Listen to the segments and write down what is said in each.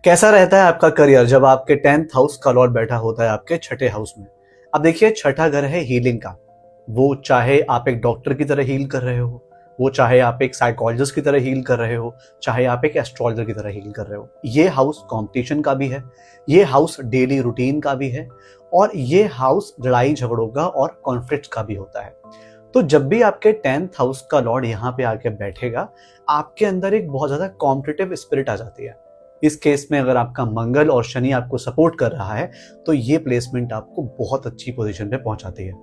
कैसा रहता है आपका करियर जब आपके 10th हाउस का लॉर्ड बैठा होता है आपके छठे हाउस में। अब देखिए, छठा घर है हीलिंग का। वो चाहे आप एक डॉक्टर की तरह हील कर रहे हो, वो चाहे आप एक साइकोलॉजिस्ट की तरह हील कर रहे हो, चाहे आप एक एस्ट्रोलॉजर की तरह हील कर रहे हो। ये हाउस कंपटीशन का भी है, ये हाउस डेली रूटीन का भी है, और ये हाउस लड़ाई झगड़ों का और कॉन्फ्लिक्ट का भी होता है। तो जब भी आपके 10th हाउस का लॉर्ड यहाँ पे आके बैठेगा, आपके अंदर एक बहुत ज्यादा कॉम्पिटिटिव स्पिरिट आ जाती है। इस केस में अगर आपका मंगल और शनि आपको सपोर्ट कर रहा है, तो ये प्लेसमेंट आपको बहुत अच्छी पोजीशन पे पहुंचाती है।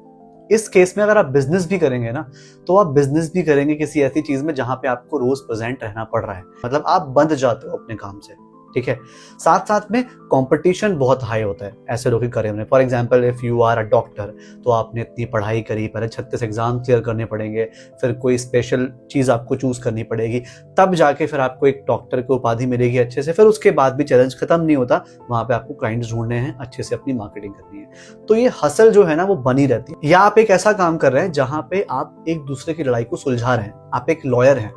इस केस में अगर आप बिजनेस भी करेंगे ना, तो आप बिजनेस भी करेंगे किसी ऐसी चीज में जहां पे आपको रोज प्रेजेंट रहना पड़ रहा है, मतलब आप बंध जाते हो अपने काम से। ठीक है। साथ साथ में कंपटीशन बहुत हाई होता है ऐसे लोगों के करियर में। For example, if you are a doctor, तो आपने इतनी पढ़ाई करी, पहले 36 एग्जाम क्लियर करने पड़ेंगे, फिर कोई स्पेशल चीज आपको चूज करनी पड़ेगी, तब जाके फिर आपको एक डॉक्टर की उपाधि मिलेगी अच्छे से। फिर उसके बाद भी चैलेंज खत्म नहीं होता, वहां पे आपको क्लाइंट्स ढूंढने हैं, अच्छे से अपनी मार्केटिंग करनी है। तो ये हसल जो है ना, वो बनी रहती है। या आप एक ऐसा काम कर रहे हैं जहां पे आप एक दूसरे की लड़ाई को सुलझा रहे हैं, आप एक लॉयर हैं,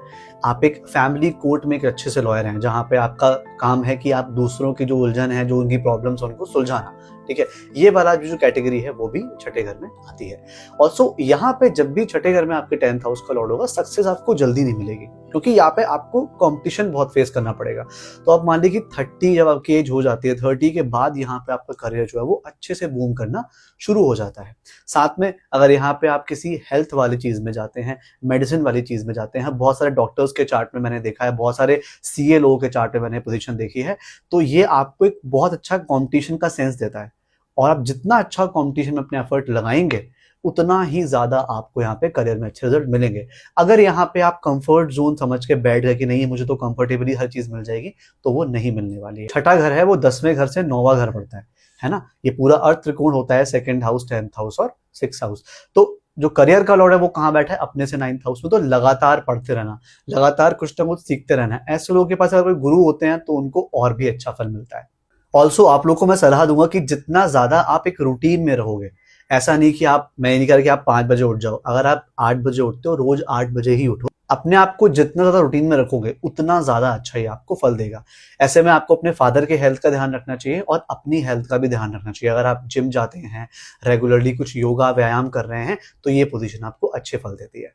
आप एक फैमिली कोर्ट में एक अच्छे से लॉयर हैं, जहां पे आपका काम है कि आप दूसरों की जो उलझन है, जो उनकी प्रॉब्लम्स, उनको सुलझाना। ठीक है। ये वाला जो कैटेगरी है वो भी छठे घर में आती है। ऑल्सो यहाँ पे जब भी छठे घर में आपके 10th हाउस का लॉर्ड होगा, सक्सेस आपको जल्दी नहीं मिलेगी, क्योंकि यहाँ पे आपको कंपटीशन बहुत फेस करना पड़ेगा। तो आप मान लीजिए कि 30 जब आपकी एज हो जाती है, 30 के बाद यहाँ पे आपका करियर जो है वो अच्छे से बूम करना शुरू हो जाता है। साथ में अगर यहाँ पे आप किसी हेल्थ वाली चीज में जाते हैं, मेडिसिन वाली चीज में जाते हैं, बहुत सारे डॉक्टर्स के चार्ट में मैंने देखा है, बहुत सारे सीए लोगों के चार्ट में मैंने पोजीशन देखी है, तो ये आपको एक बहुत अच्छा कंपटीशन का सेंस देता है। और आप जितना अच्छा कंपटीशन में अपने एफर्ट लगाएंगे, उतना ही ज्यादा आपको यहाँ पे करियर में अच्छे रिजल्ट मिलेंगे। अगर यहाँ पे आप कंफर्ट जोन समझ के बैठ गए कि नहीं, मुझे तो कंफर्टेबली हर चीज मिल जाएगी, तो वो नहीं मिलने वाली है। छठा घर है वो 10वें घर से 9वां घर पड़ता है ना। ये पूरा अर्थ त्रिकोण होता है, सेकंड हाउस, 10th हाउस और 6th हाउस। तो जो करियर का लॉर्ड है वो कहाँ बैठा है? अपने से 9th हाउस में। तो लगातार पढ़ते रहना, लगातार कुछ ना कुछ सीखते रहना है। ऐसे लोगों के पास अगर कोई गुरु होते हैं तो उनको और भी अच्छा फल मिलता है। ऑल्सो आप लोग को मैं सलाह दूंगा कि जितना ज्यादा आप एक रूटीन में रहोगे, ऐसा नहीं कि मैं नहीं कह रहा कि आप 5 बजे उठ जाओ, अगर आप 8 बजे उठते हो, रोज 8 बजे ही उठो। अपने आप को जितना ज्यादा रूटीन में रखोगे, उतना ज्यादा अच्छा ही आपको फल देगा। ऐसे में आपको अपने फादर के हेल्थ का ध्यान रखना चाहिए और अपनी हेल्थ का भी ध्यान रखना चाहिए। अगर आप जिम जाते हैं, रेगुलरली कुछ योगा व्यायाम कर रहे हैं, तो ये पोजीशन आपको अच्छे फल देती है।